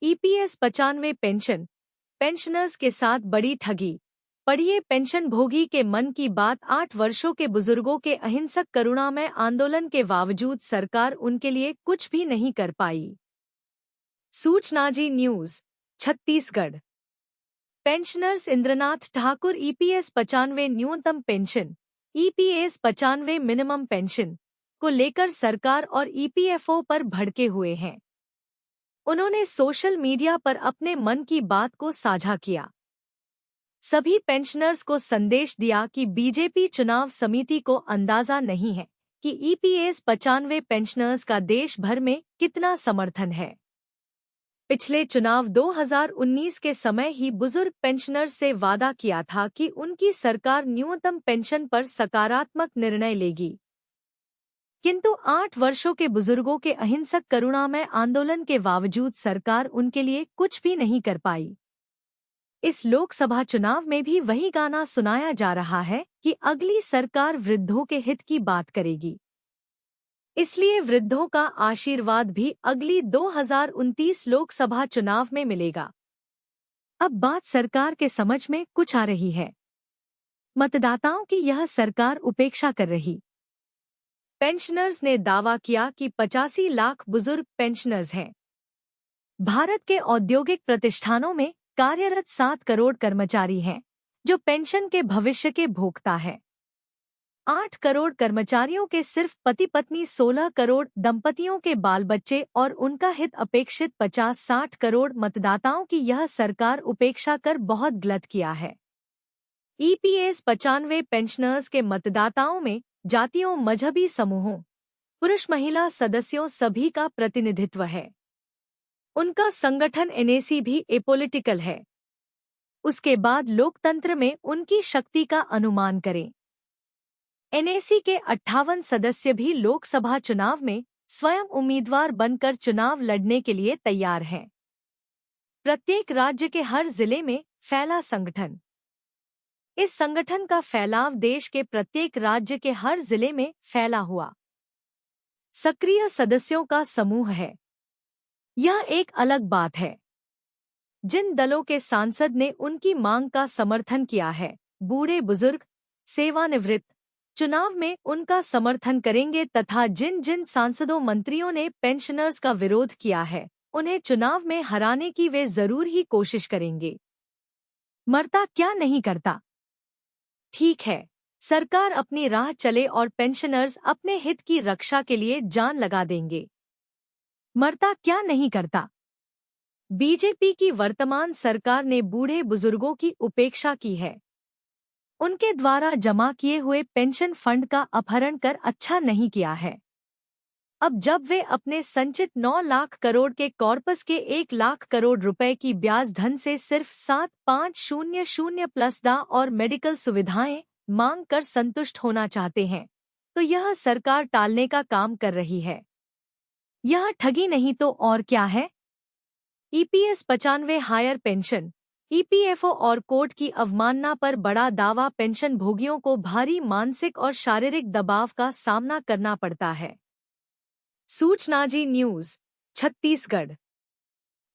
EPS 95 pension, pensioners के साथ बड़ी ठगी। पढ़िए पेंशन भोगी के मन की बात। 8 वर्षों के बुजुर्गों के अहिंसक करुणामय आंदोलन के बावजूद सरकार उनके लिए कुछ भी नहीं कर पाई। Suchnaji news Chhattisgarh. Pensioners Indranath Thakur EPS 95 न्यूनतम पेंशन ईपीएस 95 मिनिमम पेंशन को लेकर सरकार और ईपीएफओ पर भड़के हुए हैं। उन्होंने सोशल मीडिया पर अपने मन की बात को साझा किया। सभी पेंशनर्स को संदेश दिया कि बीजेपी चुनाव समिति को अंदाजा नहीं है कि ईपीएस 95 पेंशनर्स का देश भर में कितना समर्थन है। पिछले चुनाव 2019 के समय ही बुजुर्ग पेंशनर्स से वादा किया था कि उनकी सरकार न्यूनतम पेंशन पर सकारात्मक निर्णय लेगी, किंतु 8 वर्षों के बुजुर्गों के अहिंसक करुणामय आंदोलन के बावजूद सरकार उनके लिए कुछ भी नहीं कर पाई। इस लोकसभा चुनाव में भी वही गाना सुनाया जा रहा है कि अगली सरकार वृद्धों के हित की बात करेगी, इसलिए वृद्धों का आशीर्वाद भी अगली 2029 लोकसभा चुनाव में मिलेगा। अब बात सरकार के समझ में कुछ आ रही है। मतदाताओं की यह सरकार उपेक्षा कर रही। पेंशनर्स ने दावा किया कि 85 लाख बुजुर्ग पेंशनर्स हैं। भारत के औद्योगिक प्रतिष्ठानों में कार्यरत 7 करोड़ कर्मचारी हैं, जो पेंशन के भविष्य के भोक्ता हैं। 8 करोड़ कर्मचारियों के सिर्फ पति पत्नी, 16 करोड़ दंपतियों के बाल बच्चे और उनका हित अपेक्षित 50-60 करोड़ मतदाताओं की यह सरकार उपेक्षा कर बहुत गलत किया है। ईपीएस 95 पेंशनर्स के मतदाताओं में जातियों, मजहबी समूहों, पुरुष महिला सदस्यों सभी का प्रतिनिधित्व है। उनका संगठन एनएसी भी एपॉलिटिकल है। उसके बाद लोकतंत्र में उनकी शक्ति का अनुमान करें। एनएसी के 58 सदस्य भी लोकसभा चुनाव में स्वयं उम्मीदवार बनकर चुनाव लड़ने के लिए तैयार हैं। प्रत्येक राज्य के हर जिले में फैला संगठन। इस संगठन का फैलाव देश के प्रत्येक राज्य के हर जिले में फैला हुआ सक्रिय सदस्यों का समूह है। यह एक अलग बात है। जिन दलों के सांसद ने उनकी मांग का समर्थन किया है, बूढ़े बुजुर्ग, सेवानिवृत्त, चुनाव में उनका समर्थन करेंगे तथा जिन जिन सांसदों मंत्रियों ने पेंशनर्स का विरोध किया है, उन्हें चुनाव में हराने की वे जरूर ही कोशिश करेंगे। मरता क्या नहीं करता। ठीक है, सरकार अपनी राह चले और पेंशनर्स अपने हित की रक्षा के लिए जान लगा देंगे। मरता क्या नहीं करता। बीजेपी की वर्तमान सरकार ने बूढ़े बुजुर्गों की उपेक्षा की है। उनके द्वारा जमा किए हुए पेंशन फंड का अपहरण कर अच्छा नहीं किया है। अब जब वे अपने संचित 9 लाख करोड़ के कॉर्पस के 1 लाख करोड़ रुपए की ब्याज धन से सिर्फ 7500 प्लस दा और मेडिकल सुविधाएं मांग कर संतुष्ट होना चाहते हैं, तो यह सरकार टालने का काम कर रही है। यह ठगी नहीं तो और क्या है। ईपीएस 95 हायर पेंशन, ईपीएफओ और कोर्ट की अवमानना पर बड़ा दावा। पेंशन भोगियों को भारी मानसिक और शारीरिक दबाव का सामना करना पड़ता है। सूचना जी न्यूज छत्तीसगढ़।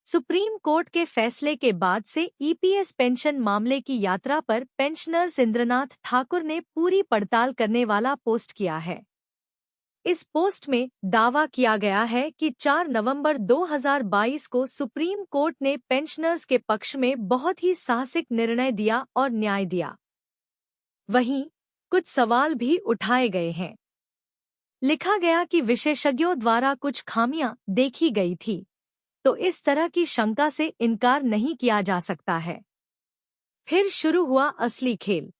सुप्रीम कोर्ट के फैसले के बाद से ईपीएस पेंशन मामले की यात्रा पर पेंशनर्स इंद्रनाथ ठाकुर ने पूरी पड़ताल करने वाला पोस्ट किया है। इस पोस्ट में दावा किया गया है कि 4 नवंबर 2022 को सुप्रीम कोर्ट ने पेंशनर्स के पक्ष में बहुत ही साहसिक निर्णय दिया और न्याय दिया। वहीं कुछ सवाल भी उठाए गए हैं। लिखा गया कि विशेषज्ञों द्वारा कुछ खामियां देखी गई थी, तो इस तरह की शंका से इनकार नहीं किया जा सकता है। फिर शुरू हुआ असली खेल।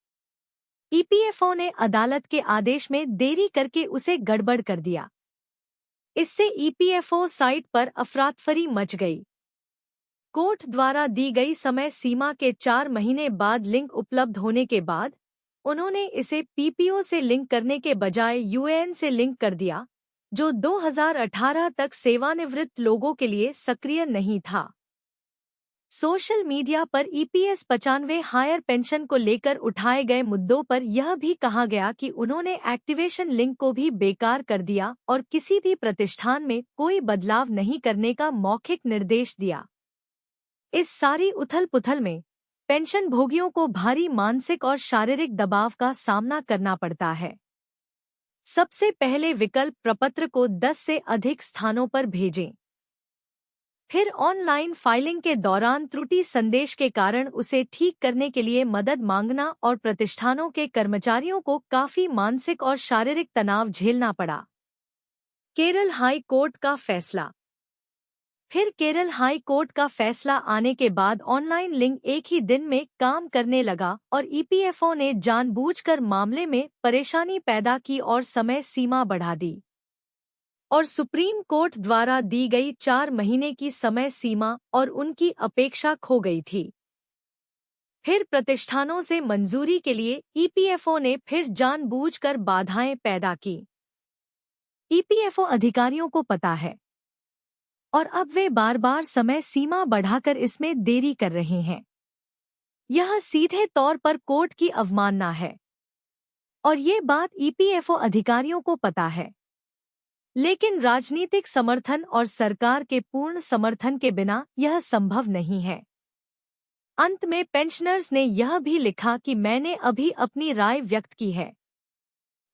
ईपीएफओ ने अदालत के आदेश में देरी करके उसे गड़बड़ कर दिया। इससे ईपीएफओ साइट पर अफरातफरी मच गई। कोर्ट द्वारा दी गई समय सीमा के 4 महीने बाद लिंक उपलब्ध होने के बाद उन्होंने इसे पीपीओ से लिंक करने के बजाय यूएएन से लिंक कर दिया, जो 2018 तक सेवानिवृत्त लोगों के लिए सक्रिय नहीं था। सोशल मीडिया पर ईपीएस 95 हायर पेंशन को लेकर उठाए गए मुद्दों पर यह भी कहा गया कि उन्होंने एक्टिवेशन लिंक को भी बेकार कर दिया और किसी भी प्रतिष्ठान में कोई बदलाव नहीं करने का मौखिक निर्देश दिया। इस सारी उथल-पुथल में पेंशन भोगियों को भारी मानसिक और शारीरिक दबाव का सामना करना पड़ता है। सबसे पहले विकल्प प्रपत्र को 10 से अधिक स्थानों पर भेजें। फिर ऑनलाइन फाइलिंग के दौरान त्रुटि संदेश के कारण उसे ठीक करने के लिए मदद मांगना और प्रतिष्ठानों के कर्मचारियों को काफी मानसिक और शारीरिक तनाव झेलना पड़ा। केरल हाई कोर्ट का फैसला। फिर केरल हाई कोर्ट का फैसला आने के बाद ऑनलाइन लिंक एक ही दिन में काम करने लगा और ईपीएफओ ने जानबूझकर मामले में परेशानी पैदा की और समय सीमा बढ़ा दी और सुप्रीम कोर्ट द्वारा दी गई 4 महीने की समय सीमा और उनकी अपेक्षा खो गई थी। फिर प्रतिष्ठानों से मंजूरी के लिए ईपीएफओ ने फिर जानबूझकर बाधाएं पैदा की। ईपीएफओ अधिकारियों को पता है और अब वे बार बार समय सीमा बढ़ाकर इसमें देरी कर रहे हैं। यह सीधे तौर पर कोर्ट की अवमानना है और ये बात ईपीएफओ अधिकारियों को पता है। लेकिन राजनीतिक समर्थन और सरकार के पूर्ण समर्थन के बिना यह संभव नहीं है। अंत में पेंशनर्स ने यह भी लिखा कि मैंने अभी अपनी राय व्यक्त की है।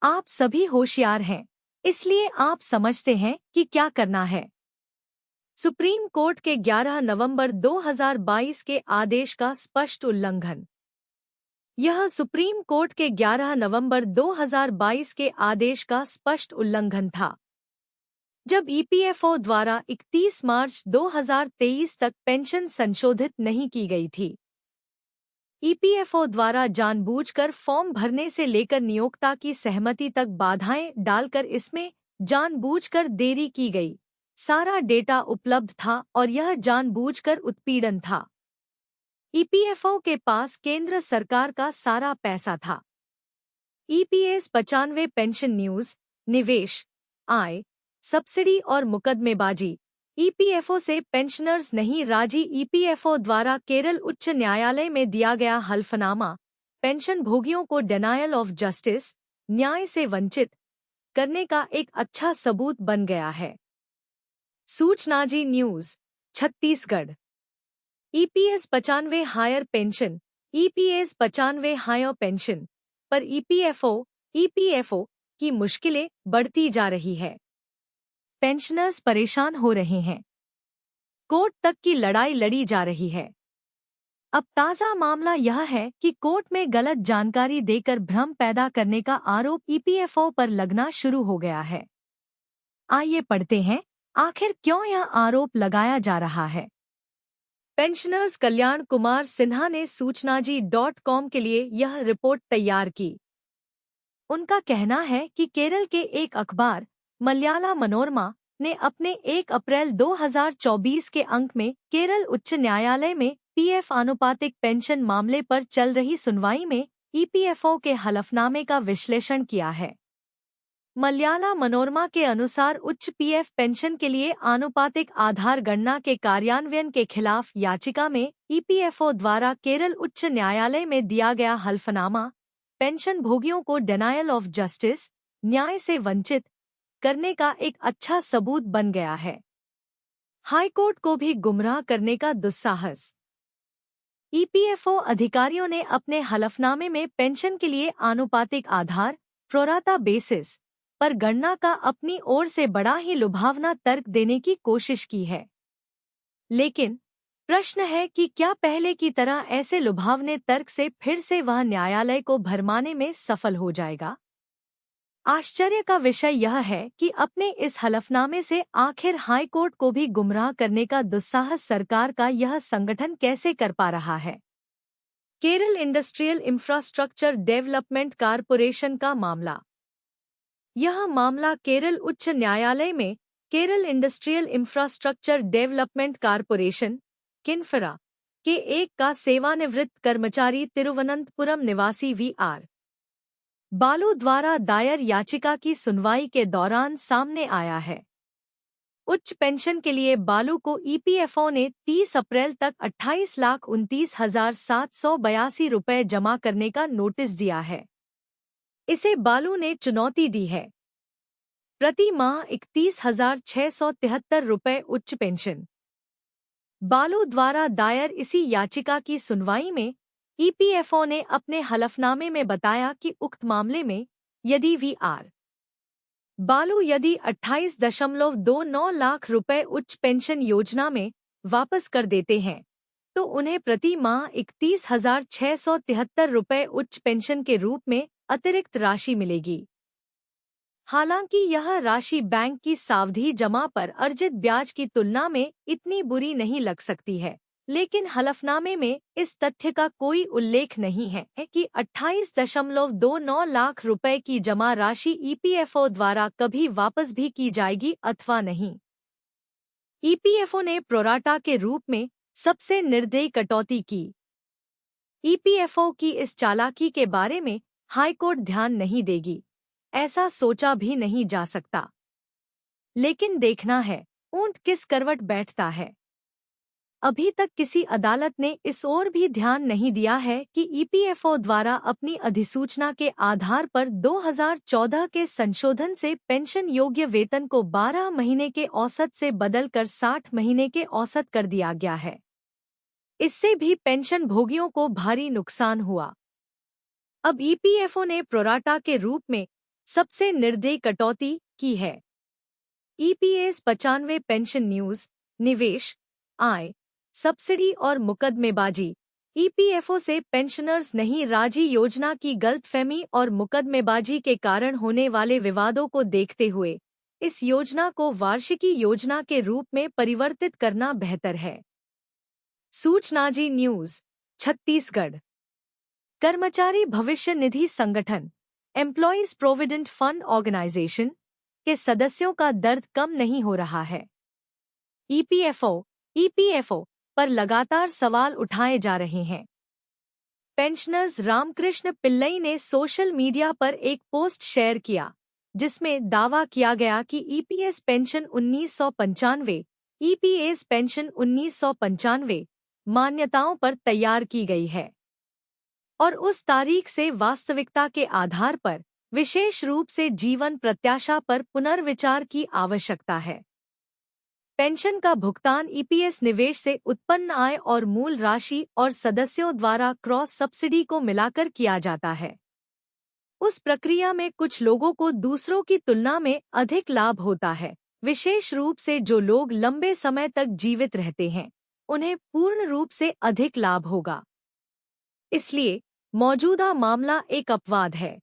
आप सभी होशियार हैं, इसलिए आप समझते हैं कि क्या करना है। सुप्रीम कोर्ट के 11 नवंबर 2022 के आदेश का स्पष्ट उल्लंघन। यह सुप्रीम कोर्ट के 11 नवंबर 2022 के आदेश का स्पष्ट उल्लंघन था, जब ईपीएफओ द्वारा 31 मार्च 2023 तक पेंशन संशोधित नहीं की गई थी। ईपीएफओ द्वारा जानबूझकर फॉर्म भरने से लेकर नियोक्ता की सहमति तक बाधाएं डालकर इसमें जानबूझकर देरी की गई। सारा डेटा उपलब्ध था और यह जानबूझकर उत्पीड़न था। ईपीएफओ के पास केंद्र सरकार का सारा पैसा था। ईपीएस 95 पेंशन न्यूज, निवेश, आय, सब्सिडी और मुकदमेबाजी। ईपीएफओ से पेंशनर्स नहीं राजी। ईपीएफओ द्वारा केरल उच्च न्यायालय में दिया गया हल्फनामा पेंशन भोगियों को डिनायल ऑफ जस्टिस, न्याय से वंचित करने का एक अच्छा सबूत बन गया है। Suchnaji news, Chhattisgarh. EPS 95 higher pension. EPS 95 higher pension पर ईपीएफओ की मुश्किलें बढ़ती जा रही है। पेंशनर्स परेशान हो रहे हैं। कोर्ट तक की लड़ाई लड़ी जा रही है। अब ताज़ा मामला यह है कि कोर्ट में गलत जानकारी देकर भ्रम पैदा करने का आरोप ईपीएफओ पर लगना शुरू हो गया है। आइए पढ़ते हैं आखिर क्यों यह आरोप लगाया जा रहा है। पेंशनर्स कल्याण कुमार सिन्हा ने सूचनाजी.com के लिए यह रिपोर्ट तैयार की। उनका कहना है कि केरल के एक अखबार मलयाला मनोरमा ने अपने 1 अप्रैल 2024 के अंक में केरल उच्च न्यायालय में पीएफ आनुपातिक पेंशन मामले पर चल रही सुनवाई में ईपीएफओ के हलफनामे का विश्लेषण किया है। मलयाला मनोरमा के अनुसार उच्च पीएफ पेंशन के लिए आनुपातिक आधार गणना के कार्यान्वयन के खिलाफ याचिका में ईपीएफओ द्वारा केरल उच्च न्यायालय में दिया गया हल्फनामा पेंशन भोगियों को डिनायल ऑफ जस्टिस, न्याय से वंचित करने का एक अच्छा सबूत बन गया है। हाईकोर्ट को भी गुमराह करने का दुस्साहस। ईपीएफओ अधिकारियों ने अपने हलफनामे में पेंशन के लिए आनुपातिक आधार प्रोराता बेसिस पर गणना का अपनी ओर से बड़ा ही लुभावना तर्क देने की कोशिश की है। लेकिन प्रश्न है कि क्या पहले की तरह ऐसे लुभावने तर्क से फिर से वह न्यायालय को भरमाने में सफल हो जाएगा? आश्चर्य का विषय यह है कि अपने इस हलफनामे से आखिर हाईकोर्ट को भी गुमराह करने का दुस्साहस सरकार का यह संगठन कैसे कर पा रहा है। Kerala industrial infrastructure development corporation का मामला। यह मामला केरल उच्च न्यायालय में Kerala industrial infrastructure development corporation KINFRA के एक का सेवानिवृत्त कर्मचारी तिरुवनंतपुरम निवासी वीआर बालू द्वारा दायर याचिका की सुनवाई के दौरान सामने आया है। उच्च पेंशन के लिए बालू को ईपीएफओ ने 30 अप्रैल तक 28,29,782 रुपये जमा करने का नोटिस दिया है। इसे बालू ने चुनौती दी है। प्रति माह 31,673 रुपये उच्च पेंशन बालू द्वारा दायर इसी याचिका की सुनवाई में ईपीएफओ ने अपने हलफनामे में बताया कि उक्त मामले में यदि वीआर बालू यदि 28.29 लाख रुपए उच्च पेंशन योजना में वापस कर देते हैं तो उन्हें प्रति माह 31,673 रुपए उच्च पेंशन के रूप में अतिरिक्त राशि मिलेगी। हालांकि यह राशि बैंक की सावधि जमा पर अर्जित ब्याज की तुलना में इतनी बुरी नहीं लग सकती है, लेकिन हलफनामे में इस तथ्य का कोई उल्लेख नहीं है कि 28.29 लाख रुपए की जमा राशि ईपीएफओ द्वारा कभी वापस भी की जाएगी अथवा नहीं। ईपीएफओ ने प्रोराटा के रूप में सबसे निर्दयी कटौती की। ईपीएफओ की इस चालाकी के बारे में हाईकोर्ट ध्यान नहीं देगी, ऐसा सोचा भी नहीं जा सकता। लेकिन देखना है ऊंट किस करवट बैठता है। अभी तक किसी अदालत ने इस ओर भी ध्यान नहीं दिया है कि ईपीएफओ द्वारा अपनी अधिसूचना के आधार पर 2014 के संशोधन से पेंशन योग्य वेतन को 12 महीने के औसत से बदलकर 60 महीने के औसत कर दिया गया है। इससे भी पेंशन भोगियों को भारी नुकसान हुआ। अब ईपीएफओ ने प्रोराटा के रूप में सबसे निर्दयी कटौती की है। ईपीएस 95 पेंशन न्यूज, निवेश, आय, सब्सिडी और मुकदमेबाजी। ईपीएफओ से पेंशनर्स नहीं राजी योजना की गलतफहमी और मुकदमेबाजी के कारण होने वाले विवादों को देखते हुए इस योजना को वार्षिकी योजना के रूप में परिवर्तित करना बेहतर है। सूचनाजी न्यूज, छत्तीसगढ़। कर्मचारी भविष्य निधि संगठन एम्प्लॉयज प्रोविडेंट फंड ऑर्गेनाइजेशन के सदस्यों का दर्द कम नहीं हो रहा है। ईपीएफओ पर लगातार सवाल उठाए जा रहे हैं। पेंशनर्स रामकृष्ण पिल्लई ने सोशल मीडिया पर एक पोस्ट शेयर किया जिसमें दावा किया गया कि ईपीएस पेंशन 1995 मान्यताओं पर तैयार की गई है और उस तारीख से वास्तविकता के आधार पर विशेष रूप से जीवन प्रत्याशा पर पुनर्विचार की आवश्यकता है। पेंशन का भुगतान ईपीएस निवेश से उत्पन्न आय और मूल राशि और सदस्यों द्वारा क्रॉस सब्सिडी को मिलाकर किया जाता है। उस प्रक्रिया में कुछ लोगों को दूसरों की तुलना में अधिक लाभ होता है, विशेष रूप से जो लोग लंबे समय तक जीवित रहते हैं, उन्हें पूर्ण रूप से अधिक लाभ होगा। इसलिए मौजूदा मामला एक अपवाद है।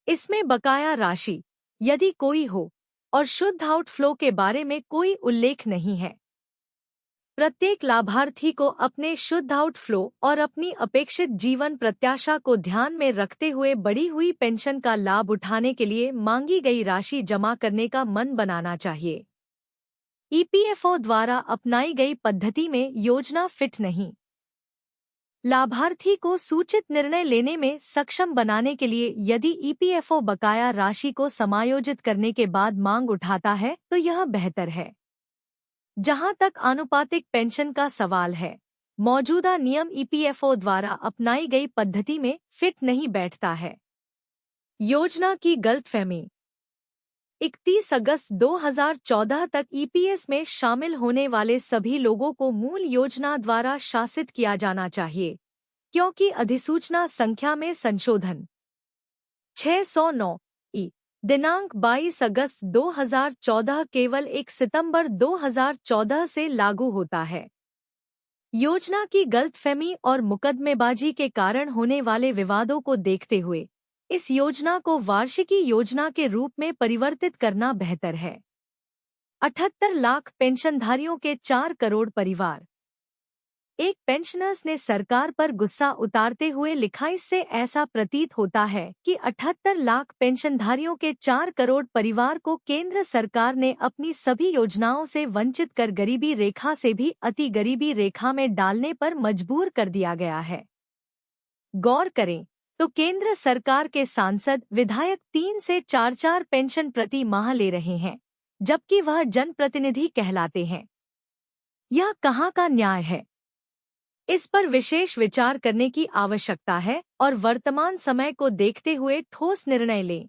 इसमें बकाया राशि, यदि कोई हो, और शुद्ध आउटफ्लो के बारे में कोई उल्लेख नहीं है। प्रत्येक लाभार्थी को अपने शुद्ध आउटफ्लो और अपनी अपेक्षित जीवन प्रत्याशा को ध्यान में रखते हुए बढ़ी हुई पेंशन का लाभ उठाने के लिए मांगी गई राशि जमा करने का मन बनाना चाहिए। ईपीएफओ द्वारा अपनाई गई पद्धति में योजना फिट नहीं। लाभार्थी को सूचित निर्णय लेने में सक्षम बनाने के लिए यदि ईपीएफओ बकाया राशि को समायोजित करने के बाद मांग उठाता है तो यह बेहतर है। जहां तक आनुपातिक पेंशन का सवाल है, मौजूदा नियम ईपीएफओ द्वारा अपनाई गई पद्धति में फिट नहीं बैठता है। योजना की गलतफहमी। 31 अगस्त 2014 तक ईपीएस में शामिल होने वाले सभी लोगों को मूल योजना द्वारा शासित किया जाना चाहिए, क्योंकि अधिसूचना संख्या में संशोधन 609 ई दिनांक 22 अगस्त 2014 केवल 1 सितंबर 2014 से लागू होता है। योजना की गलतफहमी और मुकदमेबाजी के कारण होने वाले विवादों को देखते हुए इस योजना को वार्षिकी योजना के रूप में परिवर्तित करना बेहतर है। 78 लाख पेंशनधारियों के 4 करोड़ परिवार। एक पेंशनर्स ने सरकार पर गुस्सा उतारते हुए लिखा, इससे ऐसा प्रतीत होता है कि 78 लाख पेंशनधारियों के 4 करोड़ परिवार को केंद्र सरकार ने अपनी सभी योजनाओं से वंचित कर गरीबी रेखा से भी अति गरीबी रेखा में डालने पर मजबूर कर दिया गया है। गौर करें तो केंद्र सरकार के सांसद विधायक 3 से 4 पेंशन प्रति माह ले रहे हैं, जबकि वह जनप्रतिनिधि कहलाते हैं। यह कहाँ का न्याय है? इस पर विशेष विचार करने की आवश्यकता है और वर्तमान समय को देखते हुए ठोस निर्णय लें।